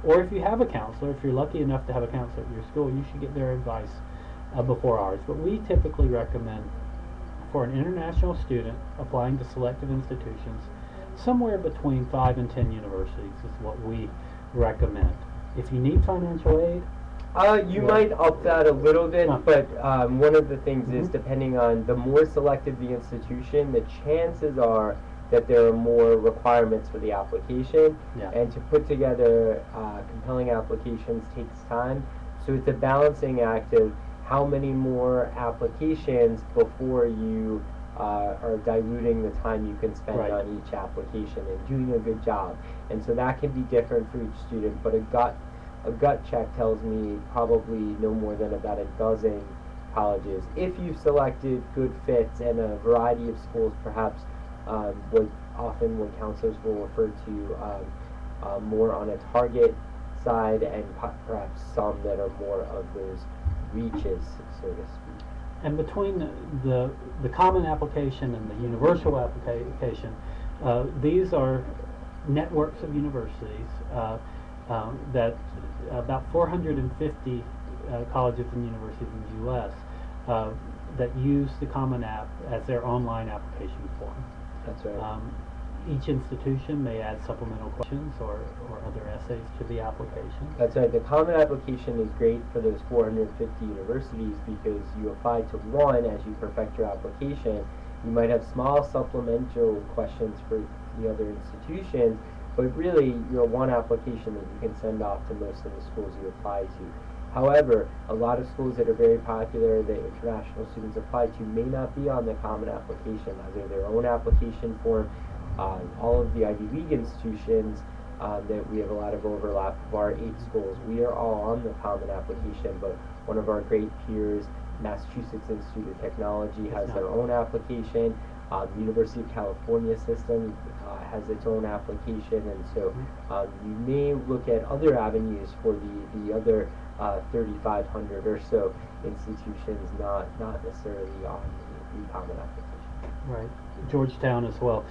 or if you have a counselor, if you're lucky enough to have a counselor at your school, you should get their advice before ours. But we typically recommend for an international student applying to selected institutions, somewhere between 5 and 10 universities is what we recommend. If you need financial aid, you might up that a little bit, but one of the things is, depending on the more selective the institution, the chances are that there are more requirements for the application, and to put together compelling applications takes time. So it's a balancing act of how many more applications before you are diluting the time you can spend on each application and doing a good job. And so that can be different for each student, but a gut check tells me probably no more than about a dozen colleges. If you've selected good fits and a variety of schools, perhaps what counselors will refer to more on a target side, and perhaps some that are more of those reaches, so to speak. And between the common application and the universal application, these are networks of universities that about 450 colleges and universities in the U.S. That use the Common App as their online application form. That's right. Each institution may add supplemental questions or other essays to the application. That's right. The Common Application is great for those 450 universities because you apply to one as you perfect your application. You might have small supplemental questions for the other institutions, but really you're one application that you can send off to most of the schools you apply to. However, a lot of schools that are very popular that international students apply to may not be on the Common Application, either their own application form. All of the Ivy League institutions that we have a lot of overlap of our 8 schools, we are all on the Common Application, but one of our great peers, Massachusetts Institute of Technology, has their own application. The University of California system has its own application, and so you may look at other avenues for the other 3,500 or so institutions, not necessarily on the Common Application. Right, Georgetown as well,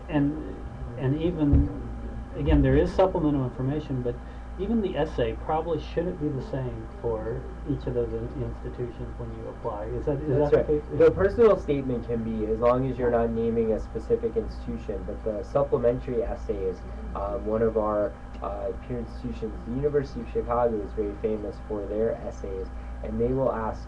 and even again there is supplemental information, but even the essay probably shouldn't be the same for each of those institutions when you apply. Is that right. the case? The personal statement can be, as long as you're not naming a specific institution, but the supplementary essay is one of our peer institutions. The University of Chicago is very famous for their essays, and they will ask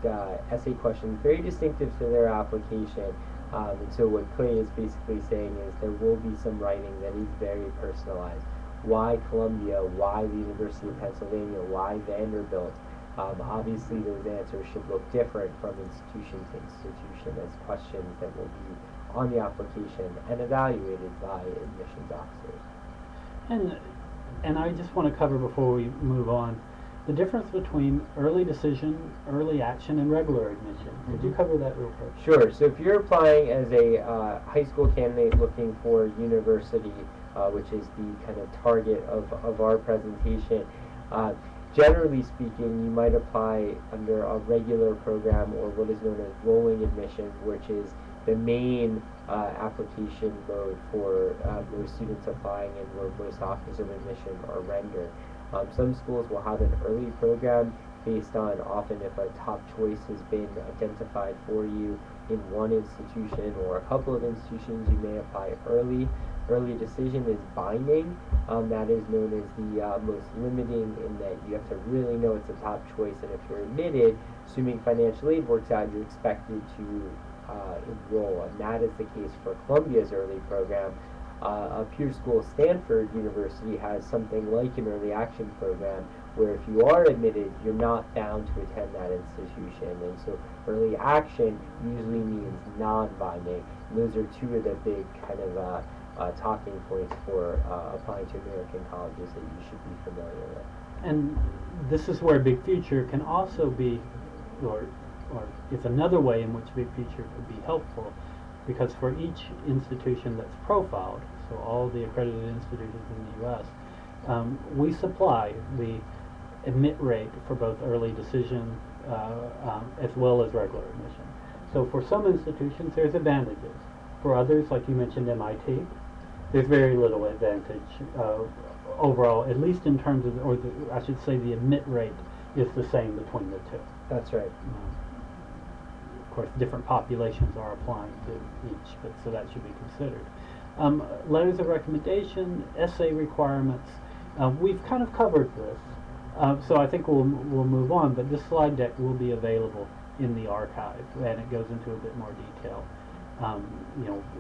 essay questions very distinctive to their application And so what Clay is basically saying is there will be some writing that is very personalized. Why Columbia? Why the University of Pennsylvania? Why Vanderbilt? Obviously, those answers should look different from institution to institution as questions that will be on the application and evaluated by admissions officers. And I just want to cover before we move on the difference between early decision, early action, and regular admission. Could you cover that real quick? Sure. So if you're applying as a high school candidate looking for university, which is the kind of target of our presentation, generally speaking, you might apply under a regular program or what is known as rolling admission, which is the main application mode for most students applying and where most offers of admission are rendered. Some schools will have an early program based on often if a top choice has been identified for you in one institution or a couple of institutions, you may apply early. Early decision is binding. That is known as the most limiting in that you have to really know it's a top choice, and if you're admitted, assuming financial aid works out, you're expected to enroll, and that is the case for Columbia's early program. A peer school, Stanford University, has something like an early action program where if you are admitted, you're not bound to attend that institution. And so early action usually means non-binding. And those are two of the big kind of talking points for applying to American colleges that you should be familiar with. And this is where Big Future can also be, or is another way in which Big Future could be helpful, because for each institution that's profiled, so all the accredited institutions in the U.S., we supply the admit rate for both early decision as well as regular admission. So for some institutions, there's advantages. For others, like you mentioned MIT, there's very little advantage overall, at least in terms of, I should say the admit rate is the same between the two. That's right. Of course, different populations are applying to each, but so that should be considered. Letters of recommendation, essay requirements, we've kind of covered this, so I think we'll move on, but this slide deck will be available in the archive, and it goes into a bit more detail,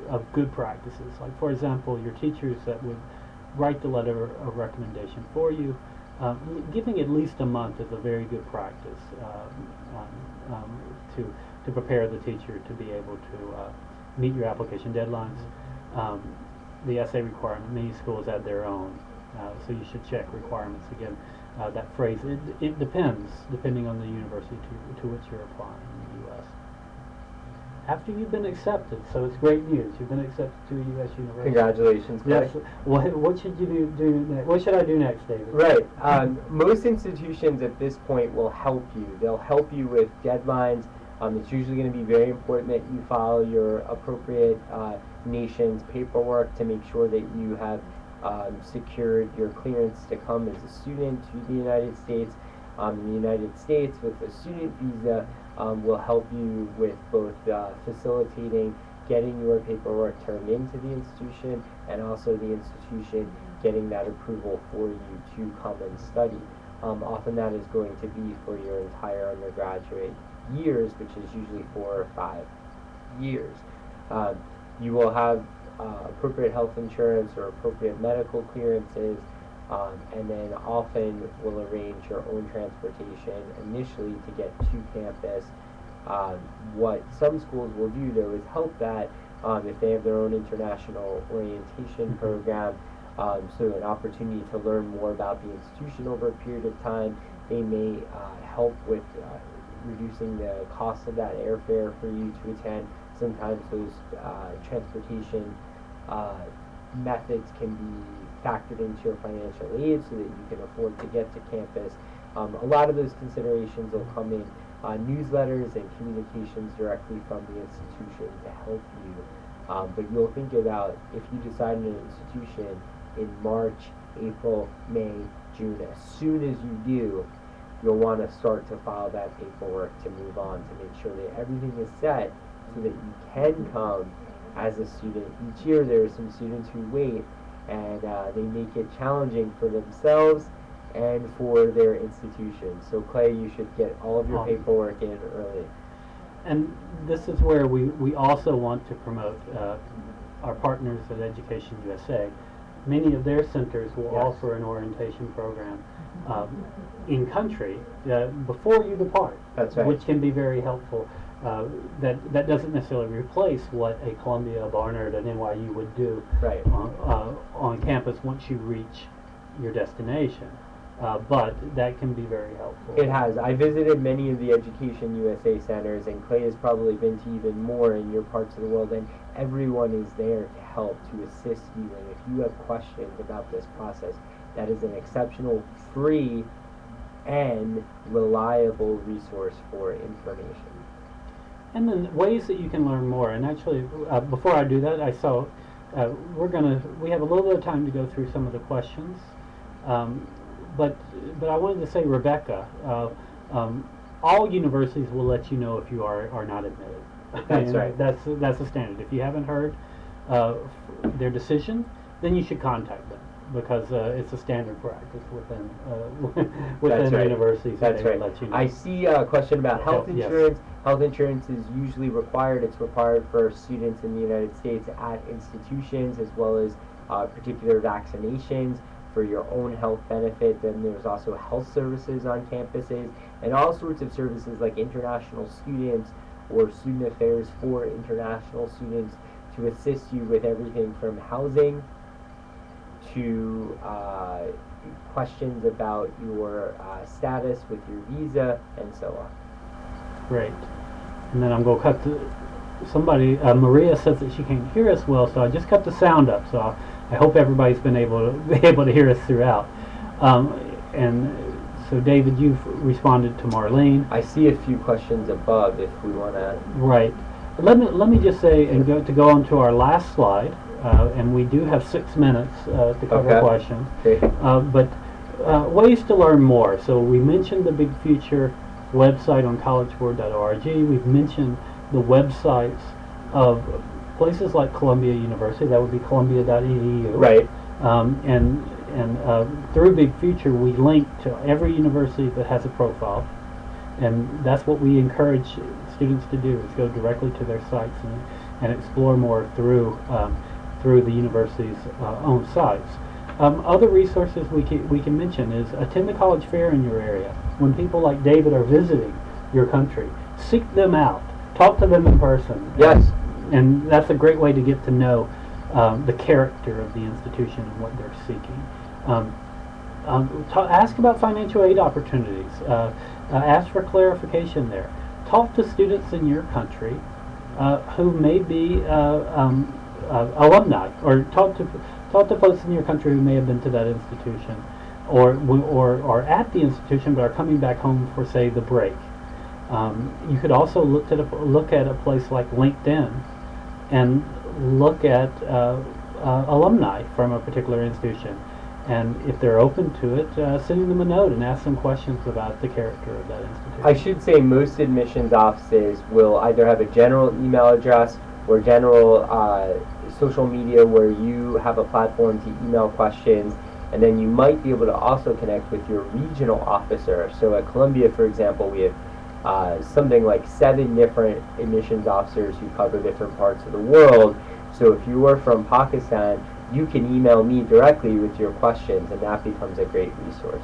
of good practices. Like, for example, your teachers that would write the letter of recommendation for you, giving at least a month is a very good practice to prepare the teacher to be able to meet your application deadlines. The essay requirement, many schools add their own, so you should check requirements again. That phrase, it depends, depending on the university to which you're applying in the U.S. After you've been accepted, so it's great news, you've been accepted to a U.S. university. Congratulations, Clay. Yes. What should you do next? What should I do next, David? Right. Most institutions at this point will help you. They'll help you with deadlines. It's usually going to be very important that you follow your appropriate nation's paperwork to make sure that you have secured your clearance to come as a student to the United States. In the United States, with a student visa, will help you with both facilitating getting your paperwork turned into the institution and also the institution getting that approval for you to come and study. Often that is going to be for your entire undergraduate years, which is usually 4 or 5 years. You will have appropriate health insurance or appropriate medical clearances, and then often will arrange your own transportation initially to get to campus. What some schools will do, though, is help that if they have their own international orientation program, so an opportunity to learn more about the institution over a period of time. They may help with reducing the cost of that airfare for you to attend. Sometimes those transportation methods can be factored into your financial aid so that you can afford to get to campus. A lot of those considerations will come in newsletters and communications directly from the institution to help you. But you'll think about if you decide on an institution in March, April, May, June, as soon as you do, you'll want to start to file that paperwork to move on to make sure that everything is set so that you can come as a student. Each year there are some students who wait, and they make it challenging for themselves and for their institution. So Clay, you should get all of your paperwork in early. And this is where we also want to promote our partners at Education USA. Many of their centers will Yes. offer an orientation program in country before you depart, That's right. which can be very helpful. That doesn't necessarily replace what a Columbia, a Barnard, an NYU would do Right. on campus once you reach your destination. But that can be very helpful. It has. I visited many of the Education USA centers, and Clay has probably been to even more in your parts of the world, and everyone is there to help, to assist you. And if you have questions about this process, that is an exceptional, free, and reliable resource for information. And then ways that you can learn more. And actually, before I do that, I saw we have a little bit of time to go through some of the questions. But I wanted to say, Rebecca, all universities will let you know if you are not admitted. That's right. That's the standard. If you haven't heard their decision, then you should contact them, because it's a standard practice within That's right. universities. That's they will right. let you know. I see a question about health Yes. insurance. Health insurance is usually required. It's required for students in the United States at institutions, as well as particular vaccinations for your own health benefit. Then there's also health services on campuses, and all sorts of services like international students or student affairs for international students to assist you with everything from housing to questions about your status with your visa and so on. Great. And then I'm going to cut somebody, Maria says that she can't hear us well, so I just cut the sound up. So I hope everybody's been able to hear us throughout. And so David, you've responded to Marlene. I see a few questions above if we want to. Right. Let me just say, and go on to our last slide, and we do have 6 minutes to cover Okay. questions. Okay. But ways to learn more. So we mentioned the Big Future website on collegeboard.org. We've mentioned the websites of places like Columbia University. That would be columbia.edu. Right. And through Big Future, we link to every university that has a profile, and that's what we encourage students to do, is go directly to their sites and explore more through the university's own sites. Other resources we can mention is attend the college fair in your area. When people like David are visiting your country, seek them out, talk to them in person. Yes. And that's a great way to get to know the character of the institution and what they're seeking. Ask about financial aid opportunities. Ask for clarification there. Talk to students in your country who may be alumni, or talk to folks in your country who may have been to that institution, or at the institution but are coming back home for, say, the break. You could also look at a place like LinkedIn and look at alumni from a particular institution, and if they're open to it, sending them a note and ask them questions about the character of that institution. I should say most admissions offices will either have a general email address or general social media where you have a platform to email questions, and then you might be able to also connect with your regional officer. So at Columbia, for example, we have something like 7 different admissions officers who cover different parts of the world. So if you are from Pakistan, you can email me directly with your questions, and that becomes a great resource.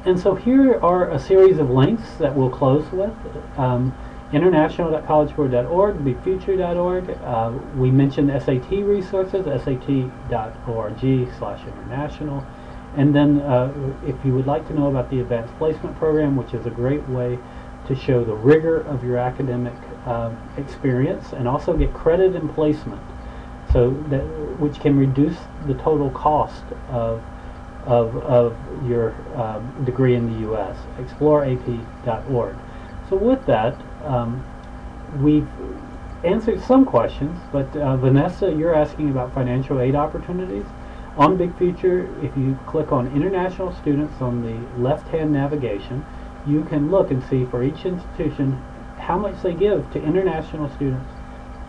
And so here are a series of links that we'll close with. International.collegeboard.org, bigfuture.org. We mentioned SAT resources, sat.org/international. And then if you would like to know about the Advanced Placement Program, which is a great way to show the rigor of your academic experience and also get credit in placement, so that which can reduce the total cost of your degree in the U.S. exploreap.org. So with that, we've answered some questions, but Vanessa, you're asking about financial aid opportunities. On Big Future, if you click on international students on the left-hand navigation, you can look and see for each institution how much they give to international students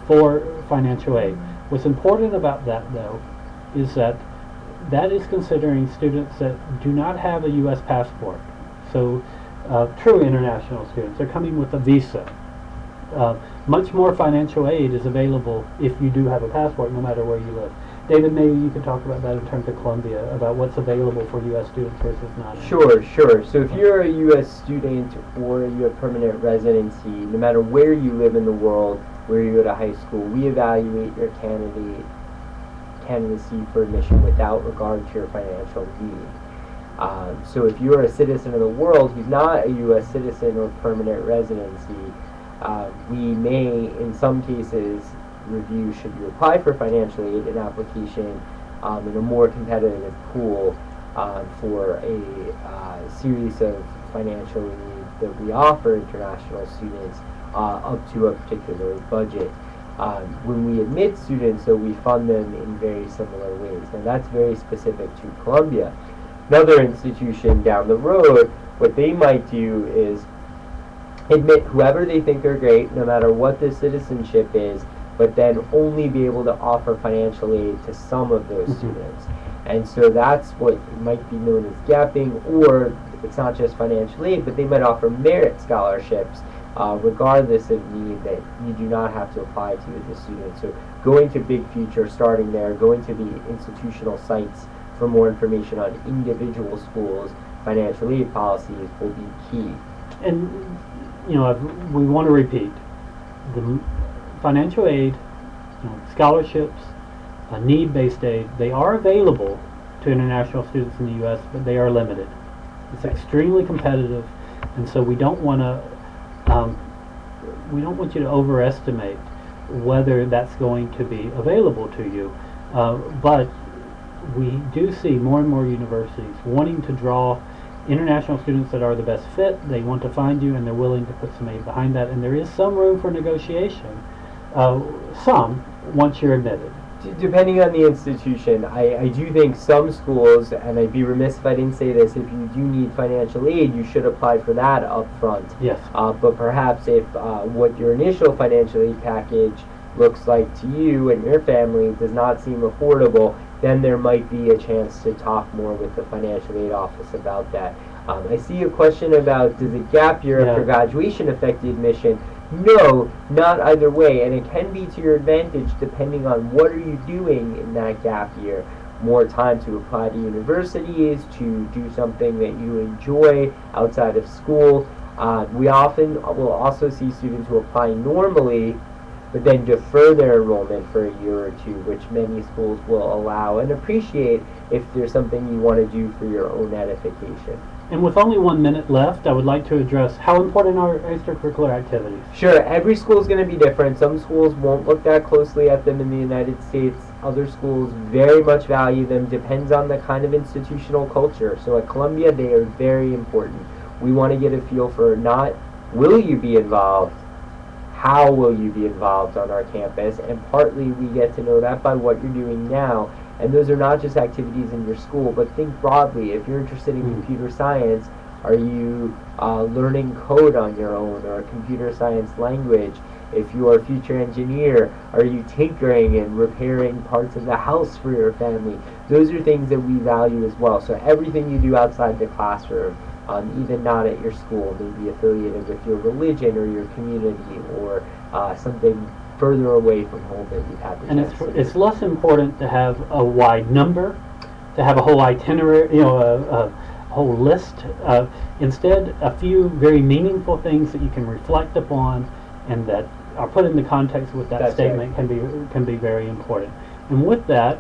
for financial aid. What's important about that, though, is that is considering students that do not have a U.S. passport. So true international students, they're coming with a visa. Much more financial aid is available if you do have a passport, no matter where you live. David, maybe you could talk about that in terms of Colombia, about what's available for U.S. students versus not. Sure. So if you're a U.S. student or you have permanent residency, no matter where you live in the world, where you go to high school, we evaluate your candidacy for admission without regard to your financial need. So if you're a citizen of the world who's not a U.S. citizen or permanent residency, we may, in some cases, review should you apply for financial aid an application in a more competitive pool for a series of financial aid that we offer international students up to a particular budget. When we admit students, so we fund them in very similar ways. Now that's very specific to Colombia. Another institution down the road, what they might do is admit whoever they think are great, no matter what the citizenship is, but then only be able to offer financial aid to some of those students. And so that's what might be known as gapping, or it's not just financial aid, but they might offer merit scholarships regardless of need that you do not have to apply to as a student. So going to Big Future, starting there, going to the institutional sites for more information on individual schools' financial aid policies will be key. And, we want to repeat, the financial aid, scholarships, need-based aid, they are available to international students in the U.S., but they are limited. It's extremely competitive, and so we don't want you to overestimate whether that's going to be available to you. But we do see more and more universities wanting to draw international students that are the best fit. They want to find you, and they're willing to put some aid behind that, and there is some room for negotiation. Once you're admitted. Depending on the institution, I do think some schools, and I'd be remiss if I didn't say this, if you do need financial aid, you should apply for that up front. Yes. But perhaps if what your initial financial aid package looks like to you and your family does not seem affordable, then there might be a chance to talk more with the financial aid office about that. I see a question about, does a gap year after graduation affect the admission? No, not either way, and it can be to your advantage depending on what are you doing in that gap year. More time to apply to universities, to do something that you enjoy outside of school. We often will also see students who apply normally but then defer their enrollment for a year or two, which many schools will allow and appreciate if there's something you want to do for your own edification. And with only 1 minute left, I would like to address how important are extracurricular activities. Sure, every school is going to be different. Some schools won't look that closely at them in the United States. Other schools very much value them. Depends on the kind of institutional culture. So at Columbia, they are very important. We want to get a feel for not will you be involved, how will you be involved on our campus, and partly we get to know that by what you're doing now. And those are not just activities in your school, but think broadly. If you're interested in computer science, are you learning code on your own or a computer science language? If you are a future engineer, are you tinkering and repairing parts of the house for your family? Those are things that we value as well. So everything you do outside the classroom, even not at your school, may be affiliated with your religion or your community or something further away from home that you've had the chance to do. It's less important to have a wide number, to have a whole itinerary, a whole list. Instead, a few very meaningful things that you can reflect upon and that are put in the context with that statement can be very important. And with that,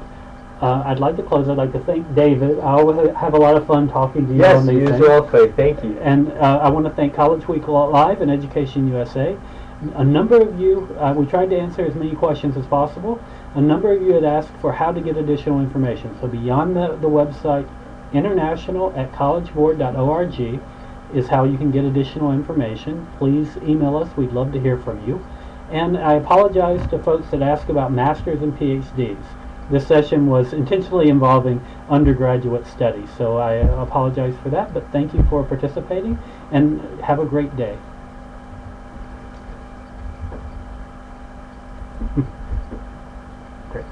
I'd like to close. I'd like to thank David. I always have a lot of fun talking to you on these things. Yes, you as well, Clay. Thank you. And I want to thank College Week Live and Education USA. A number of you, we tried to answer as many questions as possible. A number of you had asked for how to get additional information. So beyond the website, international@collegeboard.org is how you can get additional information. Please email us. We'd love to hear from you. And I apologize to folks that ask about masters and PhDs. This session was intentionally involving undergraduate studies, so I apologize for that, but thank you for participating, and have a great day. Great.